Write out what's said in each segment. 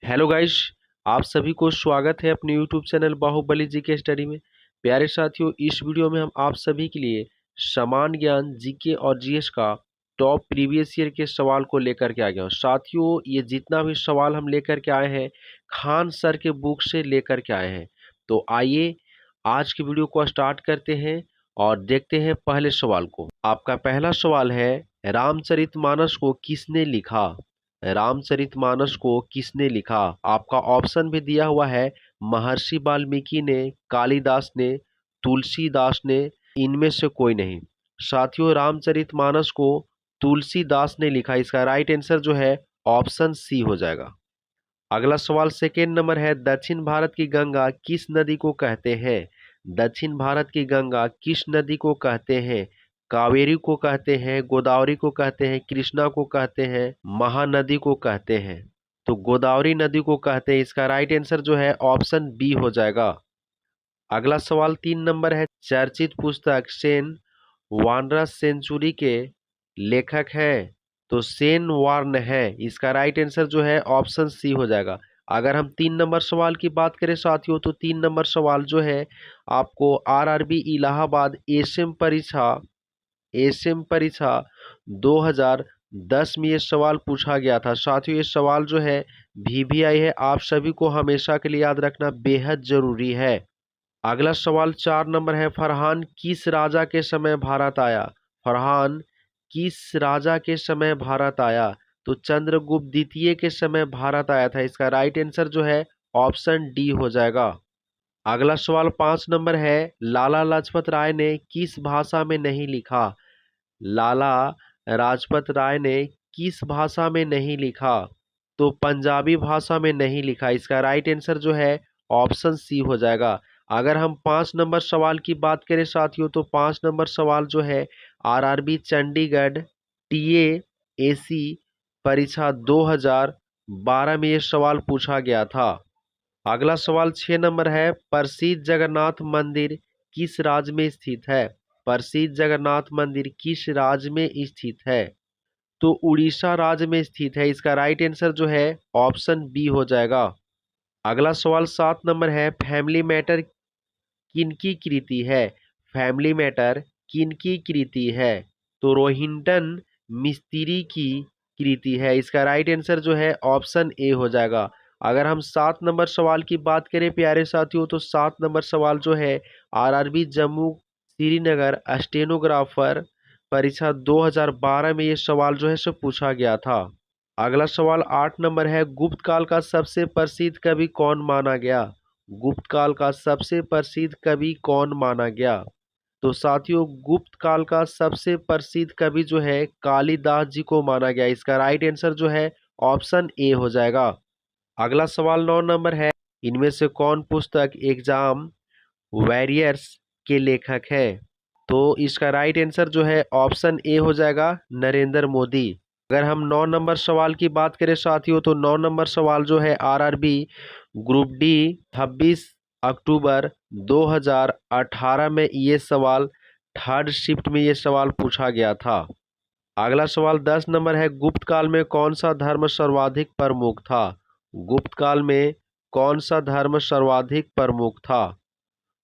Hello guys. आप सभी को स्वागत है अपने YouTube channel Bahubali GK study में। प्यारे साथियों, इस वीडियो में हम आप सभी के लिए सामान्य ज्ञान जीके और जीएस का टॉप प्रीवियस ईयर के सवाल को लेकर के आ गया हूँ। साथियों, ये जितना भी सवाल हम लेकर के आए हैं खान सर के बुक से लेकर के आए हैं। तो आइए आज की वीडियो को स्टार्ट करते हैं और देखते हैं पहले सवाल को। आपका पहला सवाल है, रामचरितमानस को किसने लिखा? रामचरितमानस को किसने लिखा? आपका ऑप्शन भी दिया हुआ है, महर्षि वाल्मीकि ने, कालिदास ने, तुलसीदास ने, इनमें से कोई नहीं। साथियों, रामचरितमानस को तुलसीदास ने लिखा। इसका राइट आंसर जो है ऑप्शन सी हो जाएगा। अगला सवाल सेकेंड नंबर है, दक्षिण भारत की गंगा किस नदी को कहते हैं? दक्षिण भारत की गंगा किस नदी को कहते हैं? कावेरी को कहते हैं, गोदावरी को कहते हैं, कृष्णा को कहते हैं, महानदी को कहते हैं? तो गोदावरी नदी को कहते हैं। इसका राइट आंसर जो है ऑप्शन बी हो जाएगा। अगला सवाल तीन नंबर है, चर्चित पुस्तक सेन वानरस सेंचुरी के लेखक हैं? तो सेन वार्न है। इसका राइट आंसर जो है ऑप्शन सी हो जाएगा। अगर हम तीन नंबर सवाल की बात करें साथियों, तो तीन नंबर सवाल जो है आपको आरआरबी इलाहाबाद एसएम परीक्षा 2010 में ये सवाल पूछा गया था। साथियों, ये सवाल जो है वीवीआई है, आप सभी को हमेशा के लिए याद रखना बेहद जरूरी है। अगला सवाल चार नंबर है, फरहान किस राजा के समय भारत आया? फरहान किस राजा के समय भारत आया? तो चंद्रगुप्त द्वितीय के समय भारत आया था। इसका राइट आंसर जो है ऑप्शन डी हो जाएगा। अगला सवाल पांच नंबर है, लाला लाजपत राय ने किस भाषा में नहीं लिखा? लाला लाजपत राय ने किस भाषा में नहीं लिखा? तो पंजाबी भाषा में नहीं लिखा। इसका राइट आंसर जो है ऑप्शन सी हो जाएगा। अगर हम पांच नंबर सवाल की बात करें साथियों, तो पांच नंबर सवाल जो है आरआरबी चंडीगढ़ टीएएसी परीक्षा 2012 में ये सवाल पूछा गया था। अगला सवाल छह नंबर है, प्रसिद्ध जगन्नाथ मंदिर किस राज्य में स्थित है? प्रसिद्ध जगन्नाथ मंदिर किस राज्य में स्थित है? तो उड़ीसा राज्य में स्थित है। इसका राइट आंसर जो है ऑप्शन बी हो जाएगा। अगला सवाल सात नंबर है, फैमिली मैटर किनकी कृति है? फैमिली मैटर किनकी कृति है? तो रोहिंटन मिस्त्री की कृति है। इसका राइट आंसर जो है ऑप्शन ए हो जाएगा। अगर हम सात नंबर सवाल की बात करें प्यारे साथियों, तो सात नंबर सवाल जो है आरआरबी जम्मू श्रीनगर स्टेनोग्राफर परीक्षा 2012 में ये सवाल जो है सो पूछा गया था। अगला सवाल आठ नंबर है, गुप्त काल का सबसे प्रसिद्ध कवि कौन माना गया? गुप्त काल का सबसे प्रसिद्ध कवि कौन माना गया? तो साथियों, गुप्त काल का सबसे प्रसिद्ध कवि जो है कालिदास जी को माना गया। इसका राइट आंसर जो है ऑप्शन ए हो जाएगा। अगला सवाल नौ नंबर है, इनमें से कौन पुस्तक एग्जाम वॉरियर्स के लेखक है? तो इसका राइट आंसर जो है ऑप्शन ए हो जाएगा, नरेंद्र मोदी। अगर हम नौ नंबर सवाल की बात करें साथियों, तो नौ नंबर सवाल जो है आरआरबी ग्रुप डी 26 अक्टूबर 2018 में ये सवाल थर्ड शिफ्ट में ये सवाल पूछा गया था। अगला सवाल 10 नंबर है, गुप्त काल में कौन सा धर्म सर्वाधिक प्रमुख था? गुप्त काल में कौन सा धर्म सर्वाधिक प्रमुख था?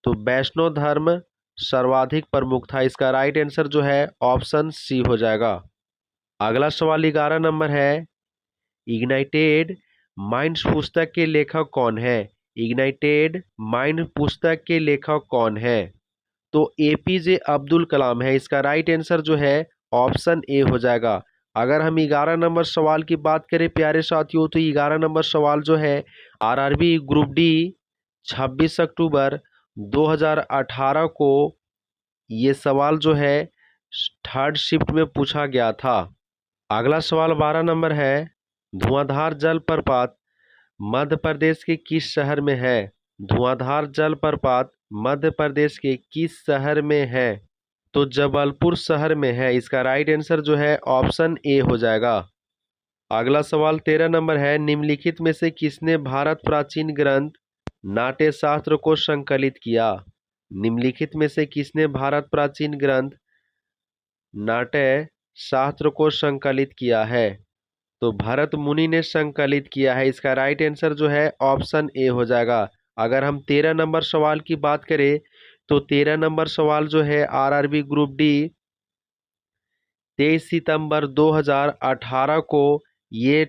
तो वैष्णव धर्म सर्वाधिक प्रमुख था। इसका राइट आंसर जो है ऑप्शन सी हो जाएगा। अगला सवाल 11 नंबर है, इग्नाइटेड माइंड्स पुस्तक के लेखक कौन है? इग्नाइटेड माइंड पुस्तक के लेखक कौन है? तो एपीजे अब्दुल कलाम है। इसका राइट आंसर जो है ऑप्शन ए हो जाएगा। अगर हम 11 नंबर सवाल की बात करें प्यारे साथियों, तो 11 नंबर सवाल जो है आरआरबी ग्रुप डी 26 अक्टूबर 2018 को ये सवाल जो है थर्ड शिफ्ट में पूछा गया था। अगला सवाल 12 नंबर है, धुआंधार जलप्रपात मध्य प्रदेश के किस शहर में है? धुआंधार जलप्रपात मध्य प्रदेश के किस शहर में है? तो जबलपुर शहर में है। इसका राइट आंसर जो है ऑप्शन ए हो जाएगा। अगला सवाल 13 नंबर है, निम्नलिखित में से किसने भारत प्राचीन ग्रंथ नाट्य शास्त्र को संकलित किया? निम्नलिखित में से किसने भारत प्राचीन ग्रंथ नाट्य शास्त्र को संकलित किया है? तो भरत मुनि ने संकलित किया है। इसका राइट आंसर जो है ऑप्शन ए हो जाएगा। अगर हम 13 नंबर सवाल की बात करें तो 13 नंबर सवाल जो है आरआरबी ग्रुप डी 23 सितंबर 2018 को ये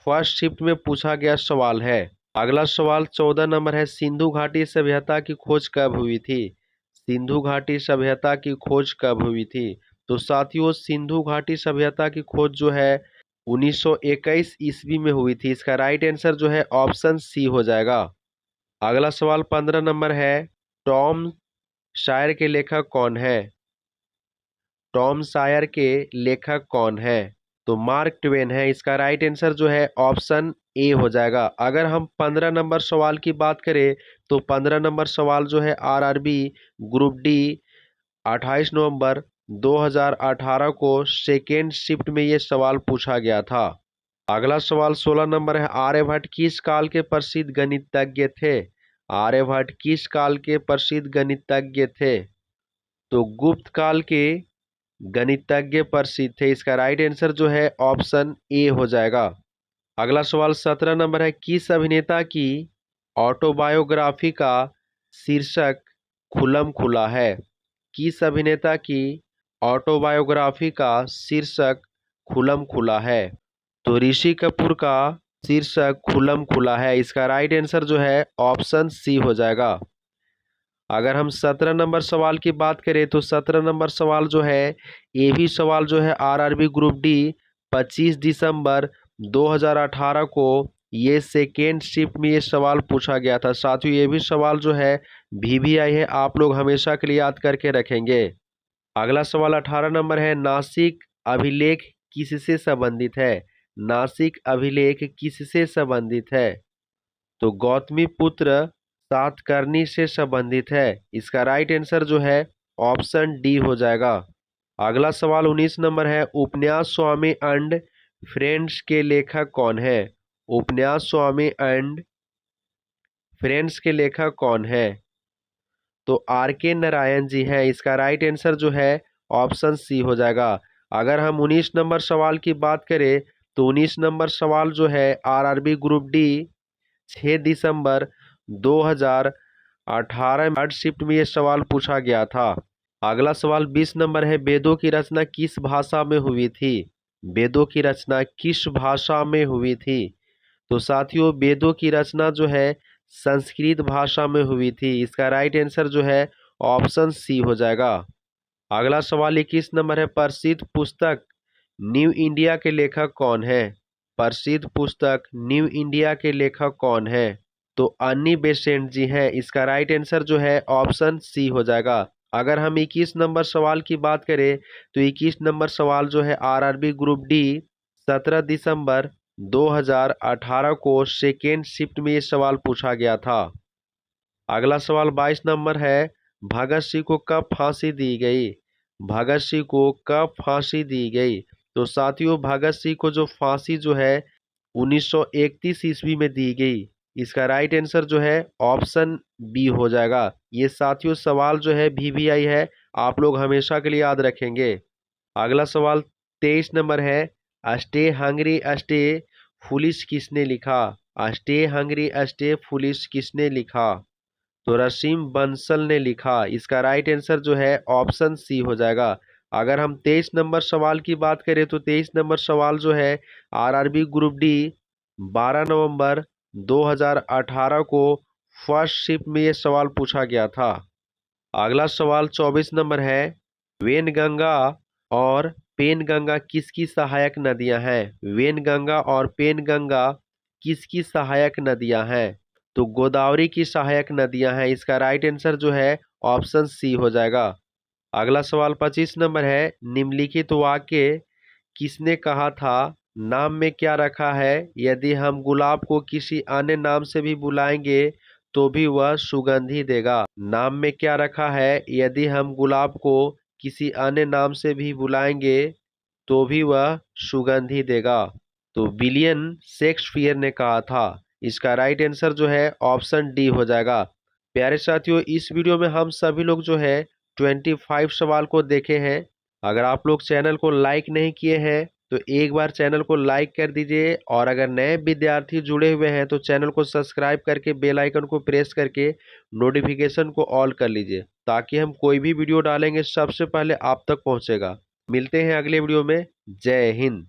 फर्स्ट शिफ्ट में पूछा गया सवाल है। अगला सवाल 14 नंबर है, सिंधु घाटी सभ्यता की खोज कब हुई थी? सिंधु घाटी सभ्यता की खोज कब हुई थी? तो साथियों सिंधु घाटी सभ्यता की खोज जो है 1921 ईस्वी में हुई थी। इसका राइट आंसर जो है ऑप्शन सी हो जाएगा। अगला सवाल 15 नंबर है, टॉम शायर के लेखक कौन है? टॉम सायर के लेखक कौन है? तो मार्क ट्वेन है। इसका राइट आंसर जो है ऑप्शन ए हो जाएगा। अगर हम 15 नंबर सवाल की बात करें तो 15 नंबर सवाल जो है आरआरबी ग्रुप डी 28 नवंबर 2018 को सेकेंड शिफ्ट में ये सवाल पूछा गया था। अगला सवाल 16 नंबर है, आर्यभट्ट किस काल के प्रसिद्ध गणितज्ञ थे? आर्यभट्ट किस काल के प्रसिद्ध गणितज्ञ थे? तो गुप्त काल के गणितज्ञ प्रसिद्ध थे। इसका राइट आंसर जो है ऑप्शन ए हो जाएगा। अगला सवाल 17 नंबर है, किस अभिनेता की ऑटोबायोग्राफी का शीर्षक खुलम खुला है? किस अभिनेता की ऑटोबायोग्राफी का शीर्षक खुलम खुला है? तो ऋषि कपूर का शीर्षक खुलम खुला है। इसका राइट आंसर जो है ऑप्शन सी हो जाएगा। अगर हम 17 नंबर सवाल की बात करें तो 17 नंबर सवाल जो है ये भी सवाल जो है आरआरबी ग्रुप डी 25 दिसंबर 2018 को ये सेकेंड शिफ्ट में ये सवाल पूछा गया था। साथियों ये भी सवाल जो है वीवीआई है, आप लोग हमेशा के लिए याद करके रखेंगे। अगला सवाल 18 नंबर है, नासिक अभिलेख किससे संबंधित है? नासिक अभिलेख किससे संबंधित है? तो गौतमी पुत्र सातकर्णी से संबंधित है। इसका राइट आंसर जो है ऑप्शन डी हो जाएगा। अगला सवाल 19 नंबर है, उपन्यास स्वामी एंड फ्रेंड्स के लेखक कौन है? उपन्यास स्वामी एंड फ्रेंड्स के लेखक कौन है? तो आर के नारायण जी हैं। इसका राइट आंसर जो है ऑप्शन सी हो जाएगा। अगर हम 19 नंबर सवाल की बात करें तो 19 नंबर सवाल जो है आरआरबी ग्रुप डी 6 दिसंबर 2018 में थर्ड शिफ्ट में ये सवाल पूछा गया था। अगला सवाल 20 नंबर है, वेदों की रचना किस भाषा में हुई थी? वेदों की रचना किस भाषा में हुई थी? तो साथियों वेदों की रचना जो है संस्कृत भाषा में हुई थी। इसका राइट आंसर जो है ऑप्शन सी हो जाएगा। अगला सवाल 21 नंबर है, प्रसिद्ध पुस्तक न्यू इंडिया के लेखक कौन है? प्रसिद्ध पुस्तक न्यू इंडिया के लेखक कौन है? तो अन्नी बेसेंट जी हैं। इसका राइट आंसर जो है ऑप्शन सी हो जाएगा। अगर हम 21 नंबर सवाल की बात करें तो 21 नंबर सवाल जो है आरआरबी ग्रुप डी 17 दिसंबर 2018 को सेकेंड शिफ्ट में ये सवाल पूछा गया था। अगला सवाल 22 नंबर है, भगत सिंह को कब फांसी दी गई? भगत सिंह को कब फांसी दी गई? तो साथियों भगत सिंह को जो फांसी जो है 1931 ईस्वी में दी गई। इसका राइट आंसर जो है ऑप्शन बी हो जाएगा। ये साथियों सवाल जो है वीवीआई है, आप लोग हमेशा के लिए याद रखेंगे। अगला सवाल 23 नंबर है, स्टे हंग्री स्टे फुलिश किसने लिखा? स्टे हंग्री स्टे फुलिश किसने लिखा? तो रसीम बंसल ने लिखा। इसका राइट आंसर जो है ऑप्शन सी हो जाएगा। अगर हम 23 नंबर सवाल की बात करें तो 23 नंबर सवाल जो है आरआरबी ग्रुप डी 12 नवंबर 2018 को फर्स्ट शिफ्ट में ये सवाल पूछा गया था। अगला सवाल 24 नंबर है, वेनगंगा और पेनगंगा किसकी सहायक नदियां हैं? वेनगंगा और पेनगंगा किसकी सहायक नदियां हैं? तो गोदावरी की सहायक नदियां हैं। इसका राइट आंसर जो है ऑप्शन सी हो जाएगा। अगला सवाल 25 नंबर है, निम्नलिखित वाक्य किसने कहा था, नाम में क्या रखा है? यदि हम गुलाब को किसी अन्य नाम से भी बुलाएंगे तो भी वह सुगंधी देगा। नाम में क्या रखा है? यदि हम गुलाब को किसी अन्य नाम से भी बुलाएंगे तो भी वह सुगंधी देगा। तो विलियम शेक्सपियर ने कहा था। इसका राइट आंसर जो है ऑप्शन डी हो जाएगा। प्यारे साथियों इस वीडियो में हम सभी लोग जो है 25 सवाल को देखे हैं। अगर आप लोग चैनल को लाइक नहीं किए हैं तो एक बार चैनल को लाइक कर दीजिए और अगर नए विद्यार्थी जुड़े हुए हैं तो चैनल को सब्सक्राइब करके बेल आइकन को प्रेस करके नोटिफिकेशन को ऑल कर लीजिए ताकि हम कोई भी वीडियो डालेंगे सबसे पहले आप तक पहुंचेगा। मिलते हैं अगले वीडियो में। जय हिंद।